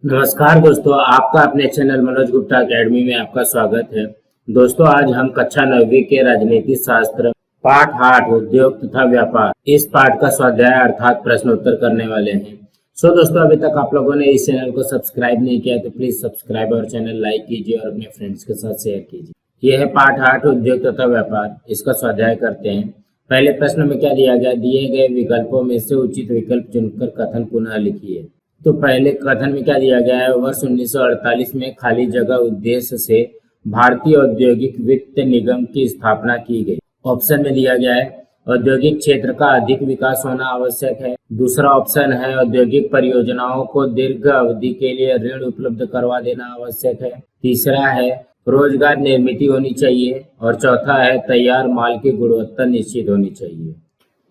नमस्कार दोस्तों, आपका अपने चैनल मनोज गुप्ता एकेडमी में आपका स्वागत है। दोस्तों, आज हम कक्षा 9वीं के राजनीति शास्त्र पाठ 8 उद्योग तथा व्यापार इस पाठ का स्वाध्याय अर्थात प्रश्नोत्तर करने वाले हैं। दोस्तों, अभी तक आप लोगों ने इस चैनल को सब्सक्राइब नहीं किया तो प्लीज सब्सक्राइब और चैनल लाइक कीजिए और अपने फ्रेंड्स के साथ शेयर कीजिए। यह है पाठ 8 उद्योग तथा व्यापार, इसका स्वाध्याय करते हैं। पहले प्रश्न में क्या दिया गया? दिए गए विकल्पों में से उचित विकल्प चुनकर कथन पुनः लिखिए। तो पहले कथन में क्या दिया गया है? वर्ष 1948 में खाली जगह उद्देश्य से भारतीय औद्योगिक वित्त निगम की स्थापना की गई। ऑप्शन में दिया गया है औद्योगिक क्षेत्र का अधिक विकास होना आवश्यक है। दूसरा ऑप्शन है औद्योगिक परियोजनाओं को दीर्घ अवधि के लिए ऋण उपलब्ध करवा देना आवश्यक है। तीसरा है रोजगार निर्मित होनी चाहिए और चौथा है तैयार माल की गुणवत्ता निश्चित होनी चाहिए।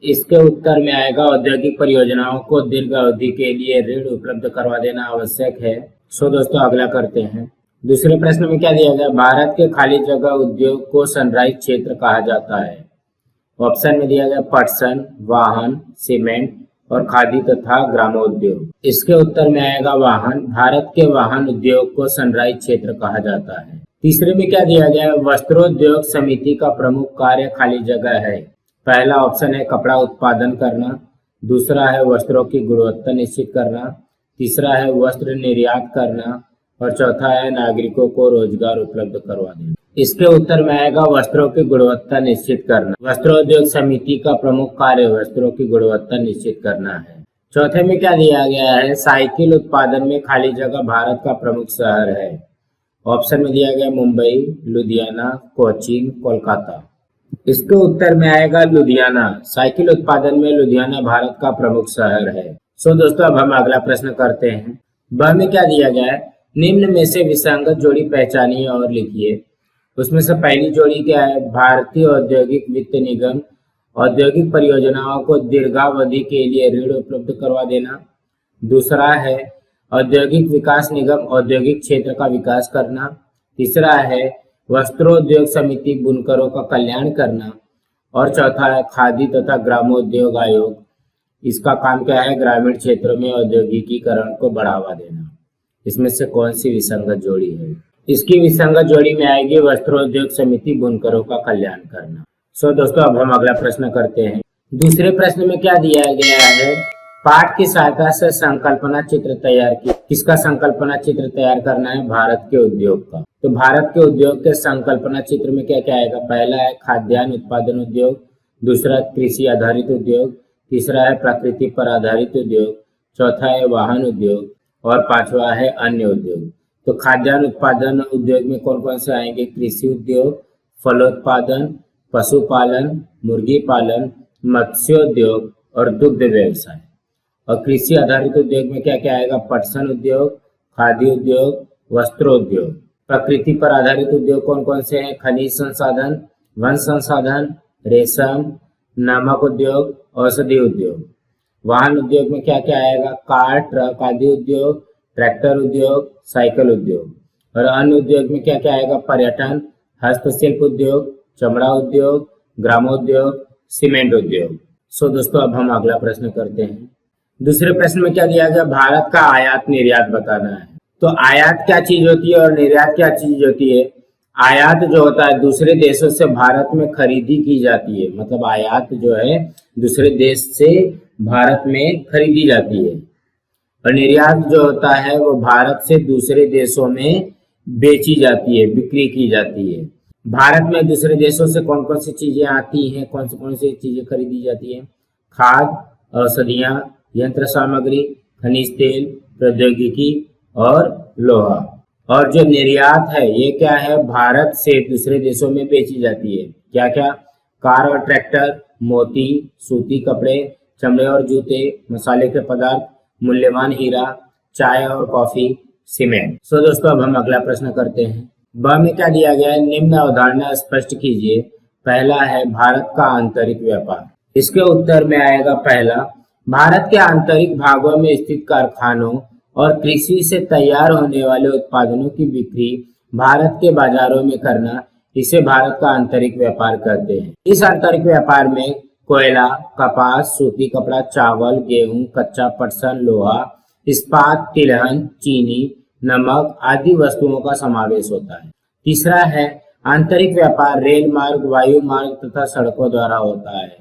इसके उत्तर में आएगा औद्योगिक परियोजनाओं को दीर्घ अवधि के लिए ऋण उपलब्ध करवा देना आवश्यक है। दोस्तों, अगला करते हैं। दूसरे प्रश्न में क्या दिया गया? भारत के खाली जगह उद्योग को सनराइज क्षेत्र कहा जाता है। ऑप्शन में दिया गया पटसन, वाहन, सीमेंट और खादी तथा ग्रामोद्योग। इसके उत्तर में आएगा वाहन। भारत के वाहन उद्योग को सनराइज क्षेत्र कहा जाता है। तीसरे में क्या दिया गया? वस्त्रोद्योग समिति का प्रमुख कार्य खाली जगह है। पहला ऑप्शन है कपड़ा उत्पादन करना, दूसरा है वस्त्रों की गुणवत्ता निश्चित करना, तीसरा है वस्त्र निर्यात करना और चौथा है नागरिकों को रोजगार उपलब्ध करवा देना। इसके उत्तर में आएगा वस्त्रों की गुणवत्ता निश्चित करना। वस्त्रोद्योग समिति का प्रमुख कार्य वस्त्रों की गुणवत्ता निश्चित करना है। चौथे में क्या दिया गया है? साइकिल उत्पादन में खाली जगह भारत का प्रमुख शहर है। ऑप्शन में दिया गया मुंबई, लुधियाना, कोचीन, कोलकाता। इसके उत्तर में आएगा लुधियाना। साइकिल उत्पादन में लुधियाना भारत का प्रमुख शहर है। दोस्तों, अब हम अगला प्रश्न करते हैं। ब में क्या दिया गया है? निम्न में से विसंगत जोड़ी पहचानिए और लिखिए। उसमें से पहली जोड़ी क्या है? भारतीय औद्योगिक वित्त निगम औद्योगिक परियोजनाओं को दीर्घावधि के लिए ऋण उपलब्ध करवा देना। दूसरा है औद्योगिक विकास निगम औद्योगिक क्षेत्र का विकास करना। तीसरा है वस्त्रोद्योग समिति बुनकरों का कल्याण करना और चौथा है खादी तथा ग्रामोद्योग आयोग। इसका काम क्या है? ग्रामीण क्षेत्रों में औद्योगिकीकरण को बढ़ावा देना। इसमें से कौन सी विसंगत जोड़ी है? इसकी विसंगत जोड़ी में आएगी वस्त्रोद्योग समिति बुनकरों का कल्याण करना। दोस्तों, अब हम अगला प्रश्न करते हैं। दूसरे प्रश्न में क्या दिया गया है? पाठ की सहायता से संकल्पना चित्र तैयार की। किसका संकल्पना चित्र तैयार करना है? भारत के उद्योग का। तो भारत के उद्योग के संकल्पना चित्र में क्या क्या आएगा? पहला है खाद्यान्न उत्पादन उद्योग, दूसरा कृषि आधारित उद्योग, तीसरा है प्रकृति पर आधारित उद्योग, चौथा है वाहन उद्योग और पांचवा है अन्य उद्योग। तो खाद्यान्न उत्पादन उद्योग में कौन कौन से आएंगे? कृषि उद्योग, फलोत्पादन, पशुपालन, मुर्गी पालन, मत्स्योद्योग और दुग्ध व्यवसाय। और कृषि आधारित उद्योग में क्या क्या आएगा? पटसन उद्योग, खादी उद्योग, वस्त्रोद्योग। प्रकृति पर आधारित उद्योग कौन कौन से हैं? खनिज संसाधन, वन संसाधन, रेशम, नमक उद्योग, औषधि उद्योग। वाहन उद्योग में क्या क्या आएगा? कार, ट्रक आदि उद्योग, ट्रैक्टर उद्योग, साइकिल उद्योग। और अन्य उद्योग में क्या क्या आएगा? पर्यटन, हस्तशिल्प उद्योग, चमड़ा उद्योग, ग्रामोद्योग, सीमेंट उद्योग। दोस्तों, अब हम अगला प्रश्न करते हैं। दूसरे प्रश्न में क्या दिया गया? भारत का आयात निर्यात बताना है। तो आयात क्या चीज होती है और निर्यात क्या चीज होती है? आयात जो होता है दूसरे देशों से भारत में खरीदी की जाती है। मतलब आयात जो है दूसरे देश से भारत में खरीदी जाती है और निर्यात जो होता है वो भारत से दूसरे देशों में बेची जाती है, बिक्री की जाती है। भारत में दूसरे देशों से कौन कौन सी चीजें आती हैं, कौन सी चीजें खरीदी जाती हैं? खाद, औषधियां, यंत्र सामग्री, खनिज तेल, प्रौद्योगिकी और लोहा। और जो निर्यात है ये क्या है? भारत से दूसरे देशों में बेची जाती है। क्या क्या? कार और ट्रैक्टर, मोती, सूती कपड़े, चमड़े और जूते, मसाले के पदार्थ, मूल्यवान हीरा, चाय और कॉफी, सीमेंट। दोस्तों, अब हम अगला प्रश्न करते हैं। ब में क्या दिया गया है? निम्न अवधारणा स्पष्ट कीजिए। पहला है भारत का आंतरिक व्यापार। इसके उत्तर में आएगा पहला, भारत के आंतरिक भागों में स्थित कारखानों और कृषि से तैयार होने वाले उत्पादनों की बिक्री भारत के बाजारों में करना, इसे भारत का आंतरिक व्यापार कहते हैं। इस आंतरिक व्यापार में कोयला, कपास, सूती कपड़ा, चावल, गेहूं, कच्चा पटसन, लोहा इस्पात, तिलहन, चीनी, नमक आदि वस्तुओं का समावेश होता है। तीसरा है आंतरिक व्यापार रेल मार्ग, वायु मार्ग तथा सड़कों द्वारा होता है।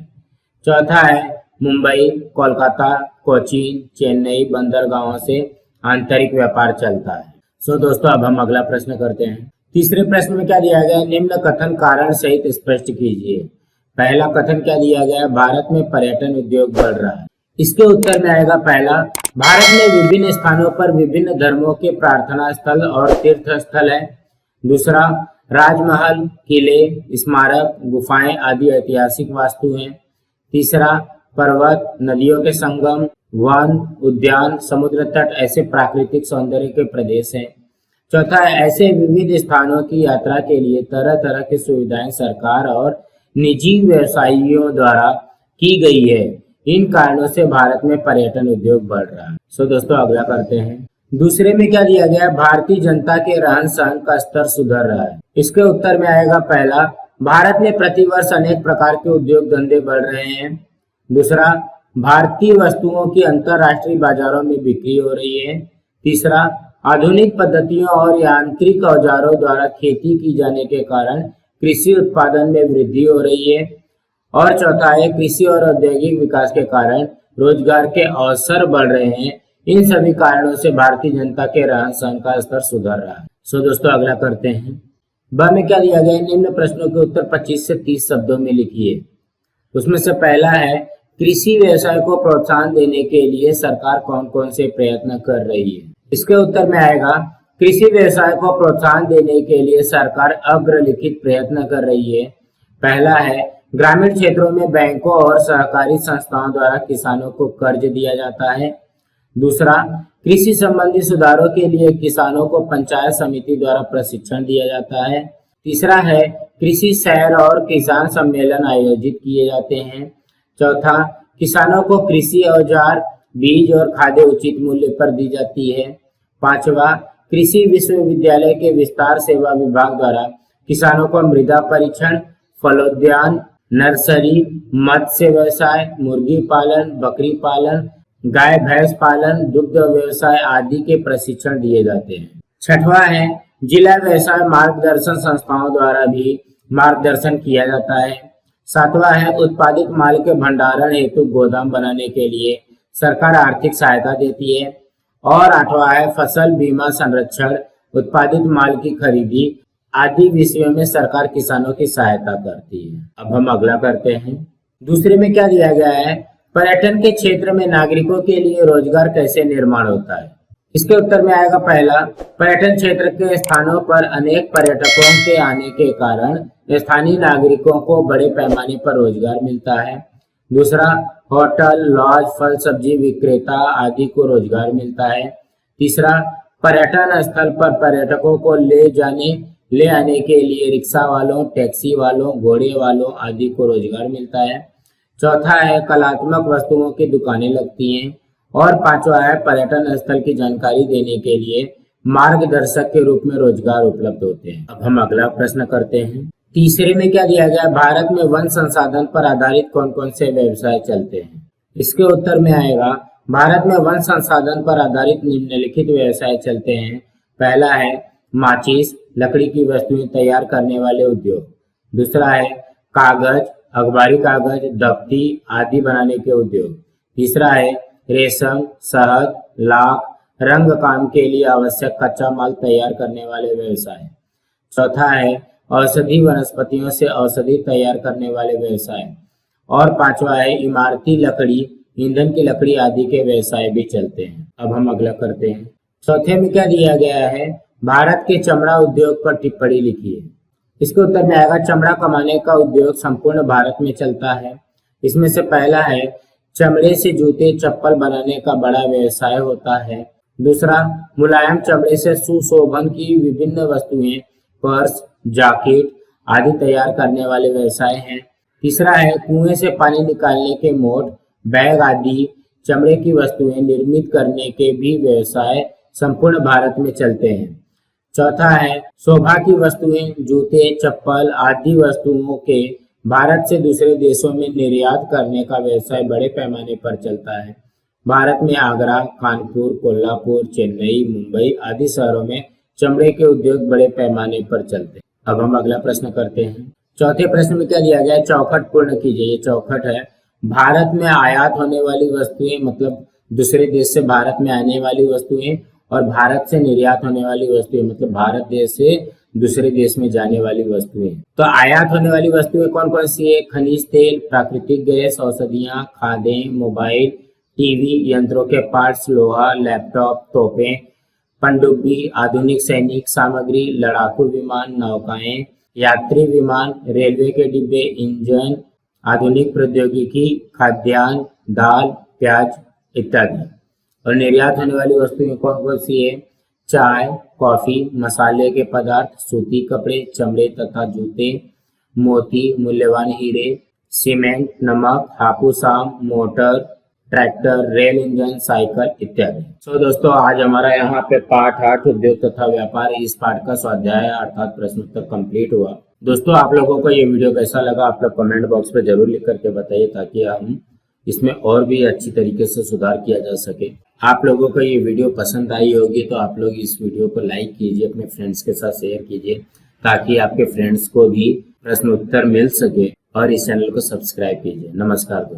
चौथा है मुंबई, कोलकाता, कोचीन, चेन्नई बंदरगाहों से आंतरिक व्यापार चलता है। दोस्तों अब हम अगला प्रश्न करते हैं। तीसरे प्रश्न में क्या दिया गया है, निम्न कथन कारण सहित स्पष्ट कीजिए। पहला कथन क्या दिया गया है, भारत में पर्यटन उद्योग बढ़ रहा है। इसके उत्तर में आएगा पहला, भारत में विभिन्न स्थानों पर विभिन्न धर्मों के प्रार्थना स्थल और तीर्थ स्थल है। दूसरा, राजमहल, किले, स्मारक, गुफाएं आदि ऐतिहासिक वास्तु हैं। तीसरा, पर्वत, नदियों के संगम, वन, उद्यान, समुद्र तट ऐसे प्राकृतिक सौंदर्य के प्रदेश हैं। चौथा, ऐसे विविध स्थानों की यात्रा के लिए तरह तरह की सुविधाएं सरकार और निजी व्यवसायियों द्वारा की गई है। इन कारणों से भारत में पर्यटन उद्योग बढ़ रहा है। दोस्तों अगला करते हैं। दूसरे में क्या दिया गया है, भारतीय जनता के रहन सहन का स्तर सुधर रहा है। इसके उत्तर में आएगा पहला, भारत में प्रतिवर्ष अनेक प्रकार के उद्योग धंधे बढ़ रहे हैं। दूसरा, भारतीय वस्तुओं की अंतरराष्ट्रीय बाजारों में बिक्री हो रही है। तीसरा, आधुनिक पद्धतियों और यांत्रिक औजारों द्वारा खेती की जाने के कारण कृषि उत्पादन में वृद्धि हो रही है। और चौथा है, कृषि और औद्योगिक विकास के कारण रोजगार के अवसर बढ़ रहे हैं। इन सभी कारणों से भारतीय जनता के रहन सहन का स्तर सुधर रहा है। दोस्तों अगला करते हैं। ब में क्या दिया गया है, निम्न प्रश्नों के उत्तर 25 से 30 शब्दों में लिखिए। उसमें से पहला है, कृषि व्यवसाय को प्रोत्साहन देने के लिए सरकार कौन कौन से प्रयत्न कर रही है। इसके उत्तर में आएगा, कृषि व्यवसाय को प्रोत्साहन देने के लिए सरकार अग्रलिखित प्रयत्न कर रही है। पहला है, ग्रामीण क्षेत्रों में बैंकों और सहकारी संस्थाओं द्वारा किसानों को कर्ज दिया जाता है। दूसरा, कृषि संबंधी सुधारों के लिए किसानों को पंचायत समिति द्वारा प्रशिक्षण दिया जाता है। तीसरा है, कृषि सैर और किसान सम्मेलन आयोजित किए जाते हैं। चौथा, किसानों को कृषि औजार, बीज और खाद्य उचित मूल्य पर दी जाती है। पांचवा, कृषि विश्वविद्यालय के विस्तार सेवा विभाग द्वारा किसानों को मृदा परीक्षण, फलोद्यान, नर्सरी, मत्स्य व्यवसाय, मुर्गी पालन, बकरी पालन, गाय भैंस पालन, दुग्ध व्यवसाय आदि के प्रशिक्षण दिए जाते हैं। छठवां है, जिला व्यवसाय मार्गदर्शन संस्थाओं द्वारा भी मार्गदर्शन किया जाता है। सातवां है, उत्पादित माल के भंडारण हेतु गोदाम बनाने के लिए सरकार आर्थिक सहायता देती है। और आठवां है, फसल बीमा संरक्षण, उत्पादित माल की खरीदी आदि विषयों में सरकार किसानों की सहायता करती है। अब हम अगला करते हैं। दूसरे में क्या दिया गया है, पर्यटन के क्षेत्र में नागरिकों के लिए रोजगार कैसे निर्माण होता है। इसके उत्तर में आएगा पहला, पर्यटन क्षेत्र के स्थानों पर अनेक पर्यटकों के आने के कारण स्थानीय नागरिकों को बड़े पैमाने पर रोजगार मिलता है। दूसरा, होटल, लॉज, फल सब्जी विक्रेता आदि को रोजगार मिलता है। तीसरा, पर्यटन स्थल पर पर्यटकों को ले आने के लिए रिक्शा वालों, टैक्सी वालों, घोड़े वालों आदि को रोजगार मिलता है। चौथा है, कलात्मक वस्तुओं की दुकानें लगती हैं। और पांचवा है, पर्यटन स्थल की जानकारी देने के लिए मार्गदर्शक के रूप में रोजगार उपलब्ध होते हैं। अब हम अगला प्रश्न करते हैं। तीसरे में क्या दिया गया, भारत में वन संसाधन पर आधारित कौन कौन से व्यवसाय चलते हैं। इसके उत्तर में आएगा, भारत में वन संसाधन पर आधारित निम्नलिखित व्यवसाय चलते हैं। पहला है, माचिस, लकड़ी की वस्तुएं तैयार करने वाले उद्योग। दूसरा है, कागज, अखबारी कागज, दफ्ती आदि बनाने के उद्योग। तीसरा है, रेशम, शहद, लाख, रंग काम के लिए आवश्यक कच्चा माल तैयार करने वाले व्यवसाय। चौथा है, औषधि वनस्पतियों से औषधि तैयार करने वाले व्यवसाय। और पांचवा है, इमारती लकड़ी, ईंधन की लकड़ी आदि के व्यवसाय भी चलते हैं। अब हम अगला करते हैं। चौथे में क्या दिया गया है, भारत के चमड़ा उद्योग पर टिप्पणी लिखिए। इसके उत्तर में आएगा, चमड़ा कमाने का उद्योग संपूर्ण भारत में चलता है। इसमें से पहला है, चमड़े से जूते चप्पल बनाने का बड़ा व्यवसाय होता है। दूसरा, मुलायम चमड़े से सुशोभन की विभिन्न वस्तुएं, पर्स, जैकेट आदि तैयार करने वाले व्यवसाय हैं। तीसरा है, कुएं से पानी निकालने के मोट, बैग आदि चमड़े की वस्तुएं निर्मित करने के भी व्यवसाय संपूर्ण भारत में चलते हैं। चौथा है, शोभा की वस्तुएं, जूते, चप्पल आदि वस्तुओं के भारत से दूसरे देशों में निर्यात करने का व्यवसाय बड़े पैमाने पर चलता है। भारत में आगरा, कानपुर, कोल्हापुर, चेन्नई, मुंबई आदि शहरों में चमड़े के उद्योग बड़े पैमाने पर चलते हैं। अब हम अगला प्रश्न करते हैं। चौथे प्रश्न में क्या दिया गया है? चौखट पूर्ण कीजिए। ये चौखट है, भारत में आयात होने वाली वस्तुएं, मतलब दूसरे देश से भारत में आने वाली वस्तुएं, और भारत से निर्यात होने वाली वस्तुएं, मतलब भारत देश से दूसरे देश में जाने वाली वस्तुएं। तो आयात होने वाली वस्तुएं कौन कौन सी है? खनिज तेल, प्राकृतिक गैस, औषधियां, खादें, मोबाइल, टीवी, यंत्रों के पार्ट्स, लोहा, लैपटॉप, तोपें, पनडुब्बी, आधुनिक सैनिक सामग्री, लड़ाकू विमान, नौकाएं, यात्री विमान, रेलवे के डिब्बे, इंजन, आधुनिक प्रौद्योगिकी, खाद्यान्न, दाल, प्याज इत्यादि। और निर्यात होने वाली वस्तुएं कौन कौन सी है? चाय, कॉफी, मसाले के पदार्थ, सूती कपड़े, चमड़े तथा जूते, मोती, मूल्यवान हीरे, सीमेंट, नमक, हापुस आम, motor, tractor, rail engine, cycle इत्यादि। तो दोस्तों आज हमारा यहाँ पे पाठ 8 उद्योग तथा व्यापार, इस पाठ का स्वाध्याय अर्थात प्रश्न उत्तर कंप्लीट हुआ। दोस्तों आप लोगों को ये वीडियो कैसा लगा आप लोग कमेंट बॉक्स पे जरूर लिख करके बताइए, ताकि हम इसमें और भी अच्छी तरीके से सुधार किया जा सके। आप लोगों को ये वीडियो पसंद आई होगी तो आप लोग इस वीडियो को लाइक कीजिए, अपने फ्रेंड्स के साथ शेयर कीजिए, ताकि आपके फ्रेंड्स को भी प्रश्न उत्तर मिल सके, और इस चैनल को सब्सक्राइब कीजिए। नमस्कार दोस्तों।